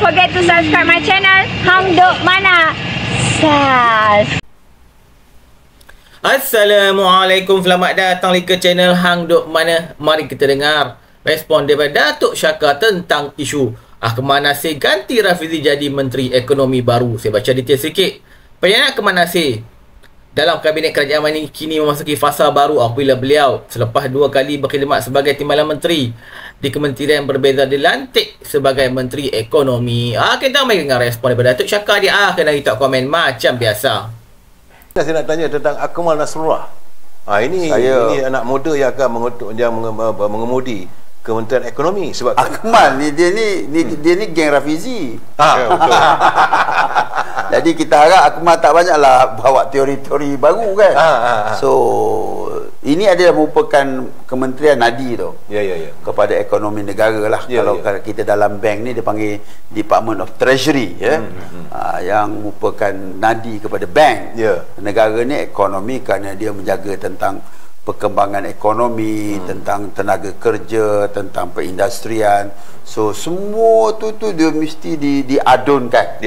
forget to subscribe my channel Hang Duk Mana. Assalamualaikum, selamat datang ke channel Hang Duk Mana. Mari kita dengar respon daripada Datuk Shaka tentang isu Akmal Nasir ganti Rafizi jadi Menteri Ekonomi baru. Saya baca detail sikit. Peranan Akmal Nasir dalam Kabinet Kerajaan ini kini memasuki fasa baru apabila beliau selepas 2 kali berkhidmat sebagai timbalan menteri di kementerian berbeza dilantik sebagai Menteri Ekonomi. Kita mari dengar respon daripada Datuk Shaka di akhir dari tak komen macam biasa. Saya nak tanya tentang Akmal Nasrullah. Ini anak muda yang akan mengemudi Kementerian Ekonomi sebab Akmal ni dia ni geng Rafizi. Betul. Jadi kita harap Akmal tak banyaklah bawa teori-teori baru kan. So ini adalah merupakan kementerian nadi tu. Ya. Kepada ekonomi negara lah. Kalau kita dalam bank ni dia panggil Department of Treasury ya. Yang merupakan nadi kepada bank. Negara ni ekonomi kerana dia menjaga tentang perkembangan ekonomi, tentang tenaga kerja, tentang perindustrian. So semua tu dia mesti diadunkan.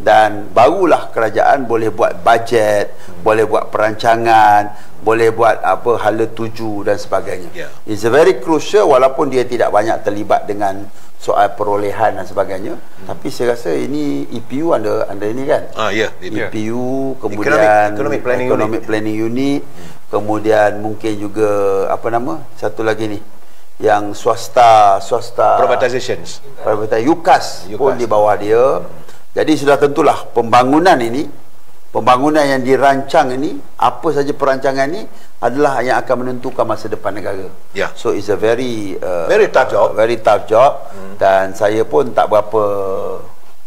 Dan barulah kerajaan boleh buat bajet, boleh buat perancangan, boleh buat apa hala tuju dan sebagainya. It's a very crucial walaupun dia tidak banyak terlibat dengan soal perolehan dan sebagainya. Tapi saya rasa ini EPU under ini kan. EPU, kemudian Economic Planning Unit, kemudian mungkin juga apa nama? Satu lagi ni yang swasta privatization UKAS pun di bawah dia. Jadi sudah tentulah pembangunan yang dirancang ini, apa saja perancangan ini adalah yang akan menentukan masa depan negara. So it's a very tough job. Dan saya pun tak berapa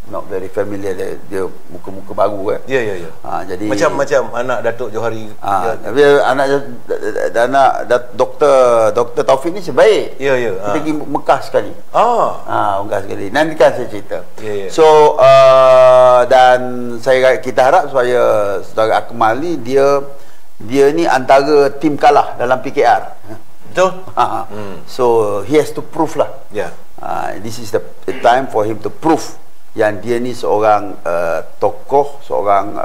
not very familiar dia muka-muka baru kan. Jadi macam anak Datuk Johari. Tapi anak Dr. Taufik ni sebaik. Kita pergi Mekah sekali. Mekah sekali. Nanti kan saya cerita. So dan kita harap supaya saudara Akmal ni dia ni antara tim kalah dalam PKR. Betul. So he has to prove lah. This is the time for him to prove yang dia ni seorang tokoh, seorang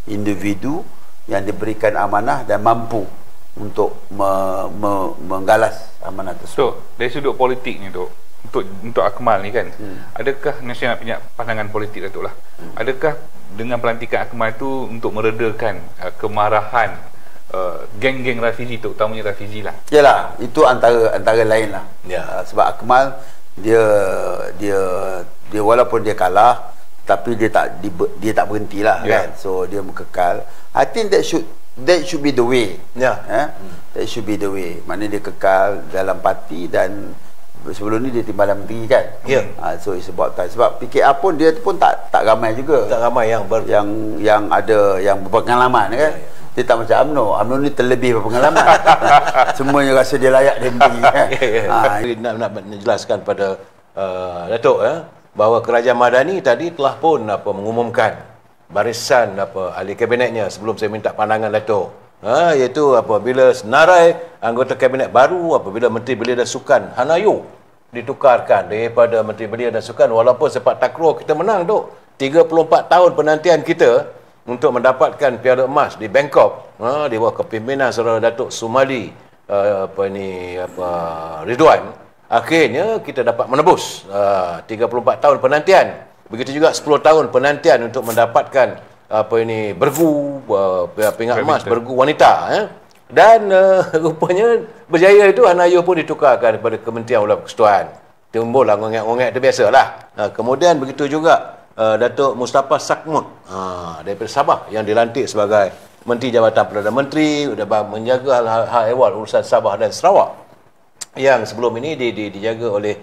individu yang diberikan amanah dan mampu untuk menggalas amanah tersebut. Dari sudut politik ni untuk Akmal ni kan, adakah saya nak punya pandangan politik Datuk lah. Adakah dengan pelantikan Akmal tu untuk meredakan kemarahan geng-geng Rafizi, terutamanya Rafizi lah? Yalah, itu antara lain lah. Sebab Akmal dia walaupun dia kalah tapi dia tak berhentilah kan. So dia kekal. I think that should be the way. That should be the way. Maknanya dia kekal dalam parti dan sebelum ni dia timbalan menteri kan. So it's about time. Sebab PKR pun dia pun tak ramai juga. Tak ramai yang ada yang berpengalaman kan. Dia tak macam UMNO ni terlebih berpengalaman. Semuanya rasa dia layak dia menteri kan. Nak menjelaskan pada Datuk bahawa Kerajaan Madani tadi telah pun mengumumkan barisan ahli kabinetnya sebelum saya minta pandangan Datuk. Iaitu apabila senarai anggota kabinet baru apabila Menteri Belia dan Sukan Hanayo ditukarkan daripada Menteri Belia dan Sukan, walaupun sepak takraw kita menang 34 tahun penantian kita untuk mendapatkan piala emas di Bangkok di bawah kepimpinan saudara Datuk Sumali Ridwan. Akhirnya kita dapat menebus 34 tahun penantian. Begitu juga 10 tahun penantian untuk mendapatkan bergu pingat emas, bergu wanita. Dan rupanya berjaya itu Hanayo pun ditukarkan kepada Kementerian Ulama Persekutuan. Timbullah ngongek-ngongek itu biasalah. Kemudian begitu juga Datuk Mustafa Sakmut daripada Sabah yang dilantik sebagai Menteri Jabatan Perdana Menteri, menjaga hal ehwal urusan Sabah dan Sarawak yang sebelum ini dijaga oleh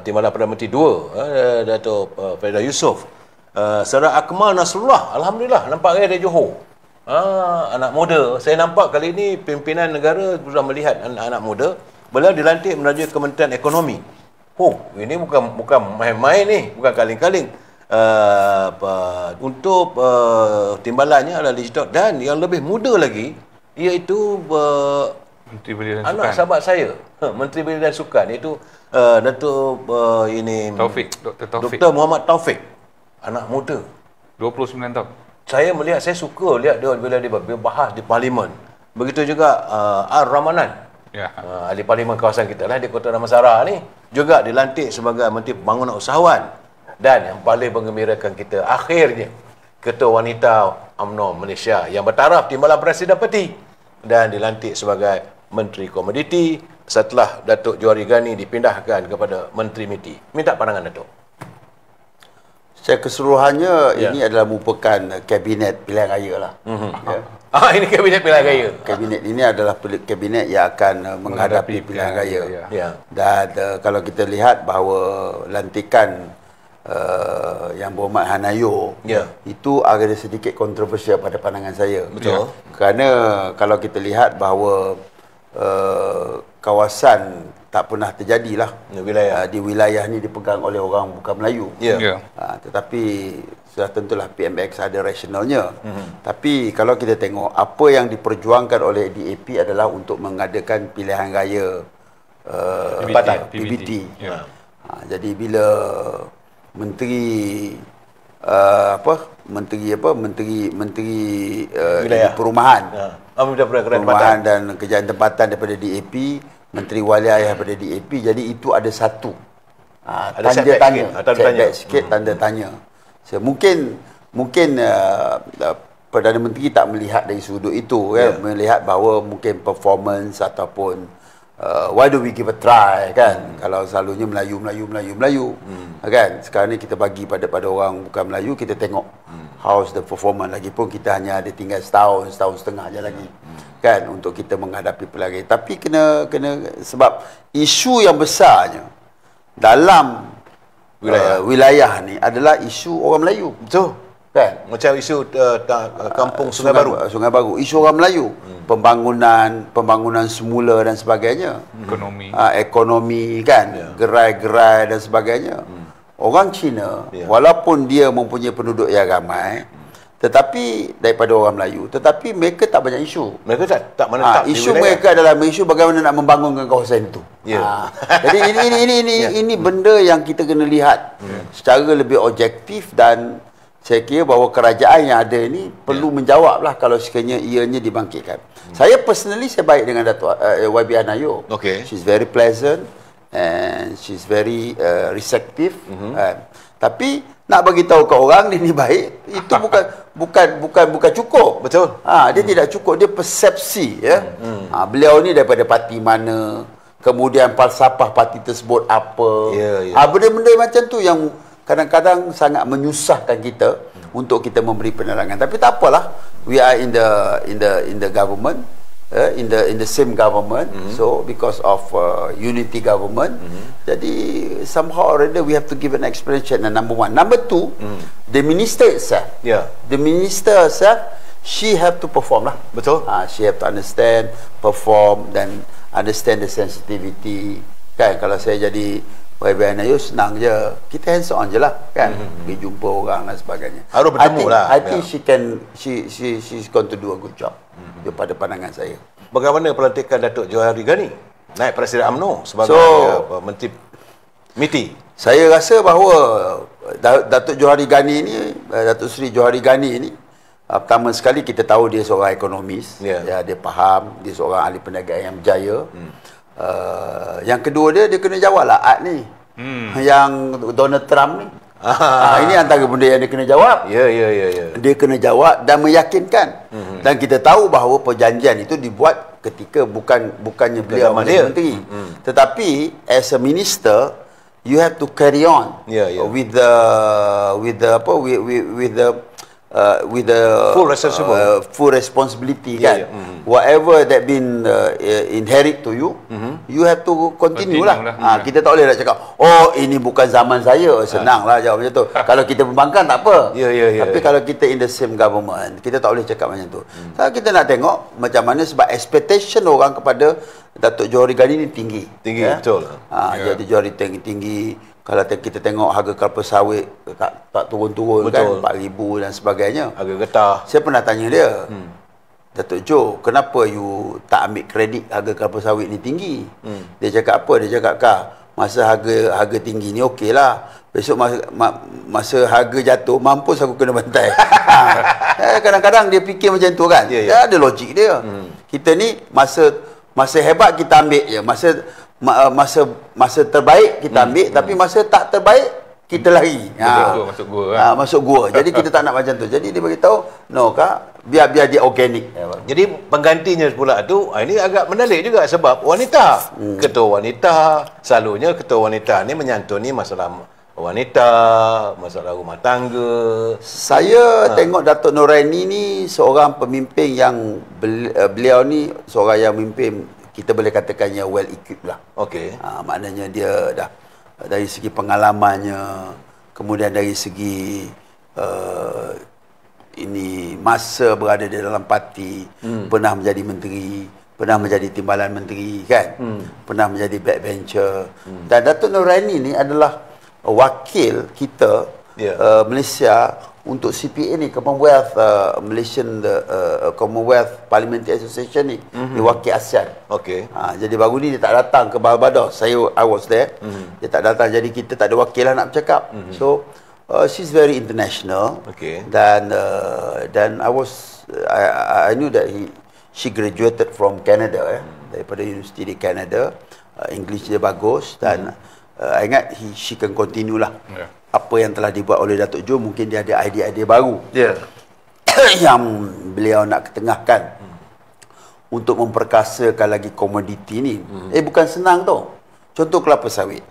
Timbalan Perdana Menteri 2 Datuk Faridah Yusof. Saudara Akmal Nasrullah, alhamdulillah nampak dari Johor. Anak muda. Saya nampak kali ini pimpinan negara sudah melihat anak muda. Beliau dilantik menaja Kementerian Ekonomi. Ini bukan main-main ni, bukan kaling-kaling. Untuk timbalannya adalah digital dan yang lebih muda lagi iaitu Menteri Belia dan Sukan. Anak sahabat saya, Menteri Belia dan Sukan, iaitu Datuk Dr. Taufik. Dr. Muhammad Taufik. Anak muda. 29 tahun. Saya suka lihat dia bila dia bahas di parlimen. Begitu juga Ramanan. Ya. Ahli parlimen kawasan kita lah di Kota Damansara ni juga dilantik sebagai Menteri Pembangunan Usahawan. Dan yang paling menggembirakan kita, akhirnya Ketua Wanita UMNO Malaysia yang bertaraf Timbalan Presiden Peti dan dilantik sebagai Menteri Komoditi setelah Datuk Johari Ghani dipindahkan kepada Menteri MITI. Minta pandangan Datuk. Secara keseluruhannya ini adalah merupakan kabinet pilihan raya lah. Ya. Ini kabinet pilihan raya. Kabinet ini adalah kabinet yang akan menghadapi pilihan raya. Ya. Dan kalau kita lihat bahawa lantikan yang berhormat Hanayo itu agak sedikit kontroversial pada pandangan saya. Betul. Kerana kalau kita lihat bahawa kawasan tak pernah terjadilah di wilayah ni dipegang oleh orang bukan Melayu. Tetapi sudah tentulah PMX ada rasionalnya. Tapi kalau kita tengok apa yang diperjuangkan oleh DAP adalah untuk mengadakan pilihan raya PBT. Jadi bila menteri perumahan dan kerajaan tempatan daripada DAP, Menteri Waliah daripada DAP, jadi itu ada satu tanda tanya sikit tanda tanya. So, mungkin Perdana Menteri tak melihat dari sudut itu, melihat bahawa mungkin performance ataupun why do we give a try, kan? Kalau selalunya Melayu kan? Sekarang ni kita bagi pada orang bukan Melayu, kita tengok how's the performance. Lagipun kita hanya ada tinggal setahun setengah je lagi, kan, untuk kita menghadapi pelari. Tapi kena sebab isu yang besarnya dalam wilayah ni adalah isu orang Melayu. Betul. Kan? Macam isu kampung Sungai Baru. Isu orang Melayu. Pembangunan semula dan sebagainya. Ekonomi kan, gerai-gerai dan sebagainya. Orang Cina walaupun dia mempunyai penduduk yang ramai, tetapi daripada orang Melayu, tetapi mereka tak banyak isu. Mereka tak menetap isu mereka adalah isu bagaimana nak membangunkan kawasan itu. Jadi ini benda yang kita kena lihat secara lebih objektif, dan saya kira bahawa kerajaan yang ada ini perlu menjawablah kalau sekiranya ianya dibangkitkan. Saya personally saya baik dengan Datuk YB Hanayo. She's very pleasant and she's very receptive. Tapi nak bagi tahu ke orang ini baik, itu bukan cukup. Betul. Dia tidak cukup, dia persepsi beliau ni daripada parti mana, kemudian falsafah parti tersebut apa. Benda-benda macam tu yang kadang-kadang sangat menyusahkan kita untuk kita memberi penerangan. Tapi tak apalah, we are in the government, in the same government. So because of unity government, jadi somehow or other we have to give an explanation. And number one, number two, the minister itself, she have to perform lah. Betul. She have to understand, perform, dan understand the sensitivity. Kan, kalau saya jadi YB Hanayo senang je, kita hands on je lah, kan, pergi jumpa orang dan sebagainya. Harus bertemu lah. I think she's going to do a good job pada pandangan saya. Bagaimana pelantikan Datuk Johari Ghani naik Presiden UMNO sebagai Menteri MITI? Saya rasa bahawa Datuk Johari Ghani ni, Datuk Seri Johari Ghani ni, pertama sekali kita tahu dia seorang ekonomis, dia faham, dia seorang ahli perniagaan yang berjaya. Yang kedua dia kena jawablah ni, yang Donald Trump ni. Ini antara benda yang dia kena jawab. Dia kena jawab dan meyakinkan. Dan kita tahu bahawa perjanjian itu dibuat ketika bukannya beliau menjadi menteri. Tetapi as a minister, you have to carry on with the full responsibility, kan. Whatever that been inherit to you, you have to continue lah. Kita tak boleh nak cakap, oh ini bukan zaman saya, senang lah jawab macam tu. Kalau kita pembangkang tak apa. Tapi kalau kita in the same government, kita tak boleh cakap macam tu. Kita nak tengok macam mana, sebab expectation orang kepada Datuk Johari Ghani ni tinggi. Betul. Jadi Johari tinggi. Kalau kita tengok harga kelapa sawit tak turun-turun, kan, 4,000 dan sebagainya. Harga getah. Saya pernah tanya dia, Datuk Jo, kenapa you tak ambil kredit harga kelapa sawit ni tinggi? Dia cakap apa? Dia cakap, Kak, masa harga tinggi ni okey lah. Besok masa harga jatuh, mampus aku kena bantai. Kadang-kadang dia fikir macam tu kan. Dia ada logik dia. Kita ni masa hebat kita ambil je. Masa terbaik kita ambil, tapi masa tak terbaik kita lari. Masuk gua. Masuk gua. Jadi kita tak nak macam tu. Jadi dia beritahu, no Kak, biar dia organik. Jadi penggantinya pula tu, ini agak menarik juga sebab wanita. Ketua wanita, selalunya ketua wanita ni menyantuni masalah wanita, masalah rumah tangga. Saya tengok Datuk Noraini ni seorang pemimpin yang beliau ni seorang yang memimpin, kita boleh katakannya well equipped lah. Okey. Maknanya dia dah dari segi pengalamannya, kemudian dari segi ini masa berada di dalam parti, pernah menjadi menteri, pernah menjadi timbalan menteri kan, pernah menjadi backbencher. Dan Datuk Noraini ni adalah wakil kita Malaysia untuk CPA ni, Commonwealth Malaysian Commonwealth Parliamentary Association ni, dia wakil ASEAN. Okey. Jadi baru ni dia tak datang ke Barbados. I was there. Dia tak datang, jadi kita tak ada wakil lah nak bercakap. So she's very international. Okay. Dan I knew that she graduated from Canada, daripada universiti di Canada. English dia bagus dan I ingat she can continue lah. Apa yang telah dibuat oleh Datuk Jo, mungkin dia ada idea-idea baru yang beliau nak ketengahkan untuk memperkasakan lagi komoditi ni. Bukan senang tau. Contoh kelapa sawit.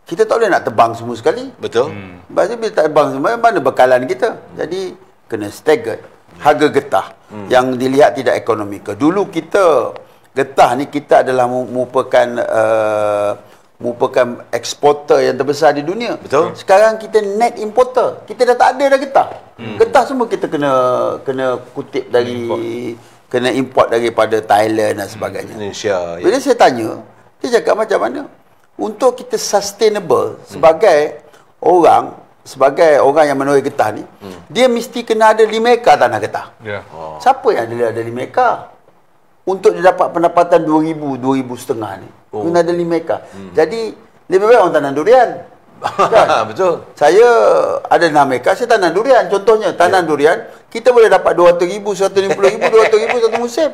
Kita tak boleh nak tebang semua sekali. Betul. Bila tak tebang semua, mana bekalan kita? Jadi kena staggered. Harga getah yang dilihat tidak ekonomikal. Dulu kita getah ni kita adalah merupakan eksporter yang terbesar di dunia. Betul. Sekarang kita net importer. Kita dah tak ada dah getah. Getah semua kita kena kutip dari kena import daripada Thailand dan sebagainya. Indonesia. Bila saya tanya, dia cakap macam mana? Untuk kita sustainable sebagai orang yang menoleh getah ni, dia mesti kena ada 5 ekar tanah getah. Siapa yang ada 5 ekar? Untuk dia dapat pendapatan 2,000 ni, kena ada 5 ekar. Jadi lebih baik orang tanam durian. Kan? Betul. Saya ada 6 ekar, saya tanam durian. Contohnya tanam durian, kita boleh dapat 200,000, 150,000, 200,000 satu musim.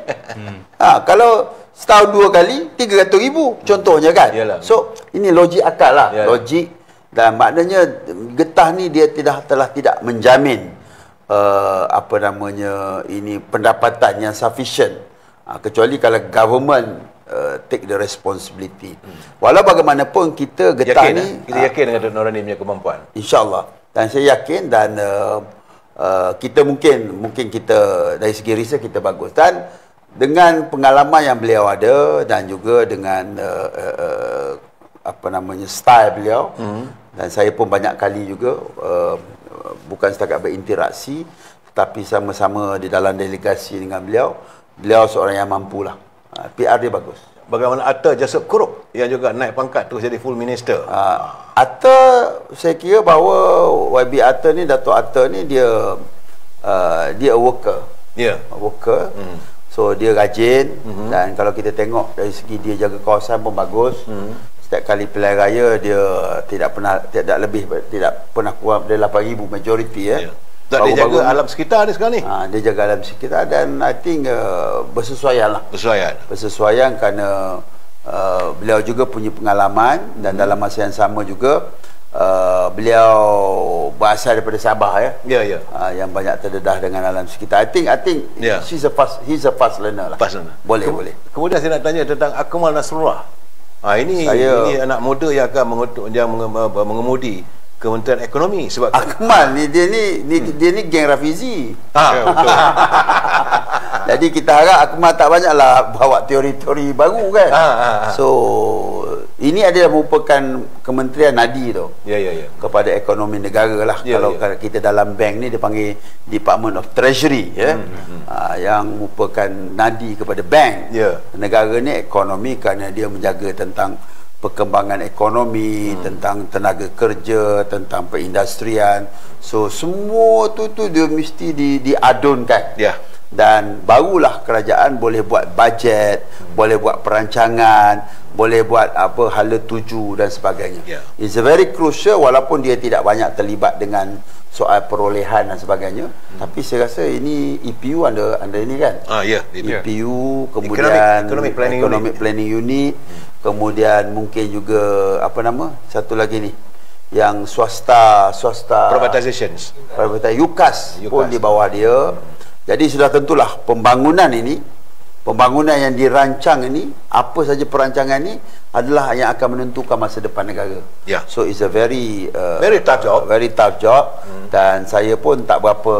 Kalau setahun 2 kali 300,000 contohnya kan. So ini logik akal lah. Logik, dan maknanya getah ni dia telah tidak menjamin ini pendapatan yang sufficient. Kecuali kalau government take the responsibility. Walau bagaimanapun kita getah ni kita yakin dengan Datuk Noraini punya kemampuan. InsyaAllah. Dan saya yakin dan kita mungkin kita dari segi riset kita bagus. Dan dengan pengalaman yang beliau ada dan juga dengan style beliau, dan saya pun banyak kali juga bukan setakat berinteraksi tetapi sama-sama di dalam delegasi dengan beliau. Beliau seorang yang mampulah. PR dia bagus. Bagaimana Atta Jasub Kurup yang juga naik pangkat terus jadi full minister? Atta, saya kira bahawa YB Atta ni, Datuk Atta ni dia a worker. Worker. So dia rajin dan kalau kita tengok dari segi dia jaga kawasan pun bagus. Setiap kali pilihan raya dia tidak pernah kurang dari 8,000 majority Tak, dia jaga alam sekitar ni sekarang ni. Dia jaga alam sekitar dan I think bersesuaian lah. Bersesuaian kerana beliau juga punya pengalaman dan dalam masa yang sama juga beliau berasal daripada Sabah yang banyak terdedah dengan alam sekitar. I think he's a fast learner lah. Boleh. Kemudian saya nak tanya tentang Akmal Nasrullah. Ini anak muda yang akan mengemudi Kementerian Ekonomi. Sebab Akmal ni dia ni geng Rafizi. Betul. Jadi kita harap Akmal tak banyaklah bawa teori-teori baru kan. So ini adalah merupakan kementerian nadi tu. Kepada ekonomi negara lah. Kalau kita dalam bank ni dia panggil Department of Treasury yang merupakan nadi kepada bank. Negara ni ekonomi kerana dia menjaga tentang perkembangan ekonomi, tentang tenaga kerja, tentang perindustrian. So semua tu dia mesti diadunkan. dan barulah kerajaan boleh buat bajet, boleh buat perancangan, boleh buat apa hala tuju dan sebagainya. It's a very crucial, walaupun dia tidak banyak terlibat dengan soal perolehan dan sebagainya, tapi saya rasa ini EPU ada ini kan. EPU, kemudian Economic Planning Unit, kemudian mungkin juga apa nama satu lagi ni yang swasta privatization UKAS pun di bawah dia. Jadi sudah tentulah pembangunan yang dirancang ini, apa saja perancangan ini adalah yang akan menentukan masa depan negara. So it's a very tough job, dan saya pun tak berapa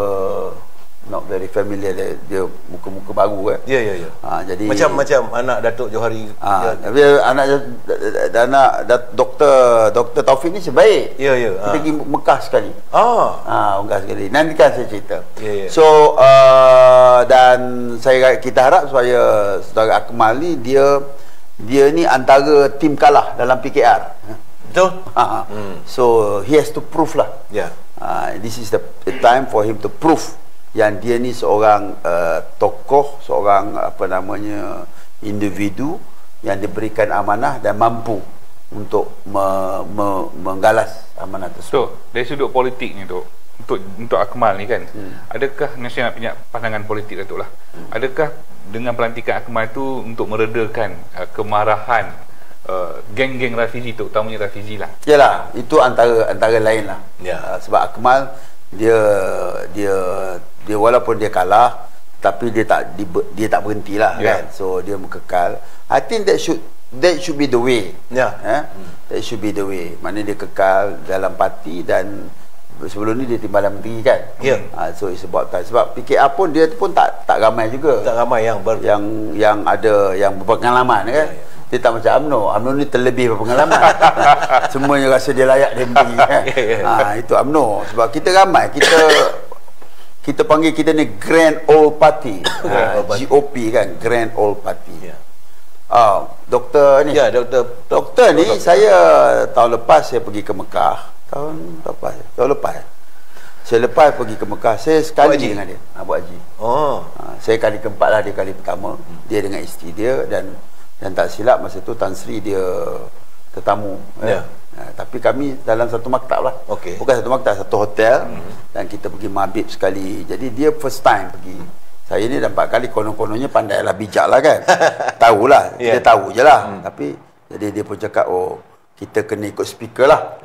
not very familiar dia muka-muka baru kan. Jadi macam anak Datuk Johari. anak Dr. Taufik ni sebaik. Kita pergi Mekah sekali. Mekah sekali. Nanti kan saya cerita. So dan kita harap supaya saudara Akmal ni dia ni antara tim kalah dalam PKR. Betul. So he has to prove lah. This is the time for him to prove yang dia ni seorang tokoh, seorang apa namanya individu yang diberikan amanah dan mampu untuk menggalas amanah tersebut. Dari sudut politik ni untuk Akmal ni kan, adakah saya nak punya pandangan politik Datuk lah, adakah dengan pelantikan Akmal tu untuk meredakan kemarahan geng-geng Rafizi, terutamanya Rafizi lah? Yalah, itu antara lain lah. Sebab Akmal dia walaupun dia kalah, tapi dia tak berhentilah kan. So dia kekal. I think that should be the way. That should be the way. Maknanya dia kekal dalam parti, dan sebelum ni dia timbalan menteri kan. So it's about time. Sebab PKR pun dia pun tak ramai juga. Tak ramai yang ada yang berpengalaman kan. Dia tak macam UMNO ni terlebih berpengalaman. Semuanya rasa dia layak dia menteri kan. Itu UMNO. Sebab kita ramai, kita panggil kita ni Grand Old Party. GOP kan, Grand Old Party. Doktor ni. Doktor ni saya tahun lepas saya pergi ke Mekah. Tahun lepas. Saya lepas pergi ke Mekah, saya sekali dengan dia buat haji. Saya kali keempat lah, dia kali pertama. Dia dengan isteri dia, dan tak silap masa tu Tan Sri dia tetamu. Tapi kami dalam satu maktab lah. Bukan satu maktab, satu hotel. Dan kita pergi mabit sekali. Jadi dia first time pergi. Saya ni dah 4 kali, konon-kononnya pandai lah, bijak lah kan. Tahulah, kita tahu je lah. Tapi jadi dia pun cakap, kita kena ikut speaker lah.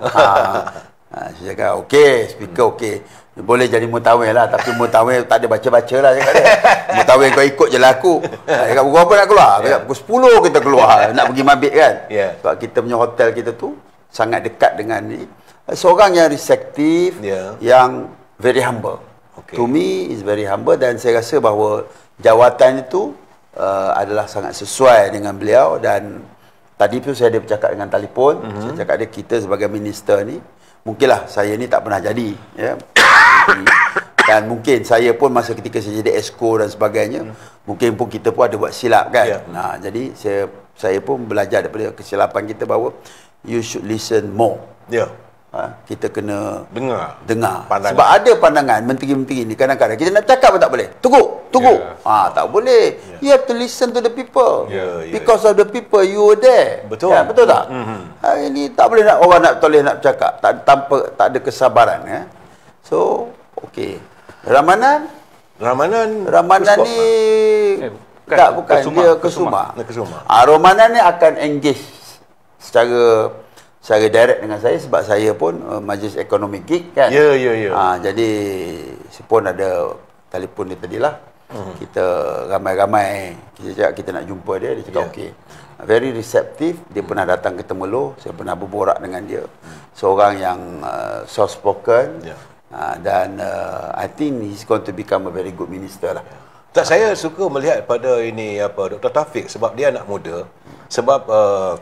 Saya cakap, speaker boleh jadi mutawir lah, tapi mutawir tak ada baca-baca lah cakap dia. Mutawir kau ikut je lah aku. Cakap pukul apa nak keluar? Cakap pukul 10 kita keluar nak pergi mabit kan. Sebab kita punya hotel kita tu sangat dekat dengan ni. Seorang yang receptive, yang very humble. To me is very humble, dan saya rasa bahawa jawatan itu adalah sangat sesuai dengan beliau. Dan tadi tu saya ada bercakap dengan telefon. Saya cakap dia, kita sebagai minister ni, mungkinlah saya ni tak pernah jadi dan mungkin saya pun masa ketika saya jadi exco dan sebagainya, mungkin pun kita pun ada buat silap kan. Jadi saya pun belajar daripada kesilapan kita bahawa you should listen more. Kita kena dengar. Sebab ada pandangan menteri-menteri ni kadang-kadang kita nak cakap pun tak boleh. Tunggu. Tak boleh. You have to listen to the people. Because of the people you were there. Betul tak? Hari ni tak boleh nak orang nak bercakap tak ada kesabaran So Ramanan ni bukan dia Kesuma. Ramanan ni akan engage secara direct dengan saya, sebab saya pun Majlis Ekonomi GIG kan. Jadi saya pun ada telefon dia tadilah. Kita ramai-ramai kita cakap kita nak jumpa dia cakap very receptive. Dia pernah datang ke Temerloh, saya pernah berborak dengan dia. Seorang yang soft spoken, dan I think he's going to become a very good minister lah. Saya suka melihat pada ini Dr. Taufik, sebab dia anak muda. Sebab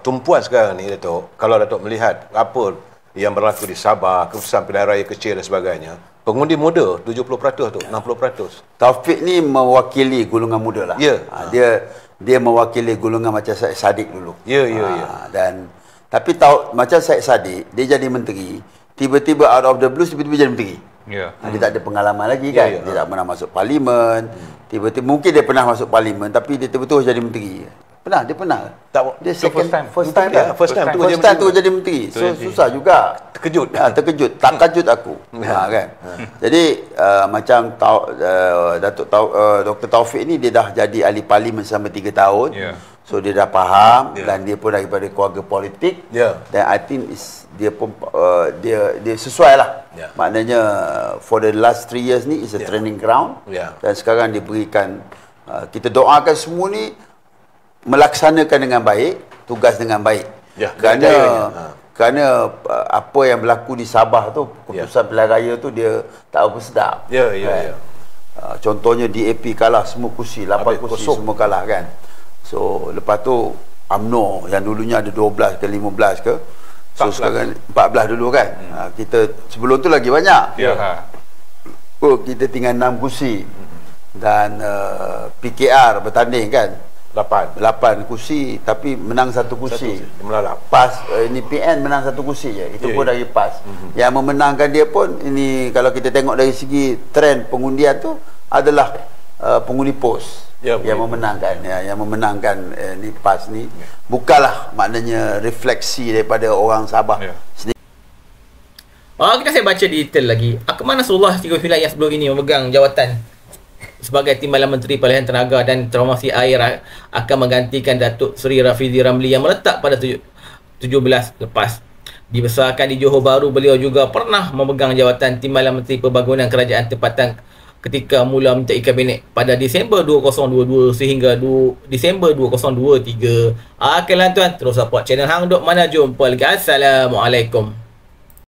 tumpuan sekarang ni Datuk, kalau Datuk melihat apa yang berlaku di Sabah, keputusan pilihan raya kecil dan sebagainya, pengundi muda 70% tu, 60%. Taufik ni mewakili golongan muda lah. Dia mewakili golongan macam Syed Saddiq dulu. Dan tapi macam Syed Saddiq, dia jadi menteri, tiba-tiba out of the blue tiba-tiba jadi menteri. Ya. Dia tak ada pengalaman lagi kan. Dia tak pernah masuk parlimen. Tiba-tiba mungkin dia pernah masuk parlimen tapi dia betul-betul jadi menteri. Dia pernah. Tak, dia first time. First time tu jadi menteri. So susah juga. Terkejut. Terkejut. Tak kejut aku. Kan. Jadi macam Dr. Taufik ni dia dah jadi ahli parlimen selama 3 tahun. So dia dah faham dan dia pun daripada keluarga politik. Dan I think dia pun dia sesuai lah. Maknanya for the last 3 years ni is a training ground. Dan sekarang dia berikan kita doakan semua ni melaksanakan dengan baik, tugas dengan baik. Kerana apa yang berlaku di Sabah tu, keputusan pilihan raya tu dia tak apa sedap. Contohnya DAP kalah semua kursi, 8 kursi semua kalah kan. So lepas tu UMNO yang dulunya ada 12 ke 15 ke, so 14. Sekarang 14 dulu kan. Kita sebelum tu lagi banyak. Kita tinggal 6 kursi. Dan PKR bertanding kan. 8 kursi tapi menang 1 kursi. PAS ini PN menang 1 kursi je. Itu pun dari PAS. Yang memenangkan dia pun ini kalau kita tengok dari segi trend pengundian tu adalah pengundi POS yang memenangkan ni PAS ni. Bukanlah maknanya refleksi daripada orang Sabah sendiri. Kita saya baca detail lagi. Akmal Nasrullah 39 yang sebelum ini memegang jawatan sebagai Timbalan Menteri Palihan Tenaga dan Transformasi Air akan menggantikan Datuk Seri Rafizi Ramli yang meletak pada 17 lepas. Dibesarkan di Johor Bahru, beliau juga pernah memegang jawatan Timbalan Menteri Pembangunan Kerajaan Tempatan ketika mula menyertai kabinet pada Disember 2022 sehingga Disember 2023. Tuan, terus support channel Hang Duk Mana. Jumpa lagi. Assalamualaikum.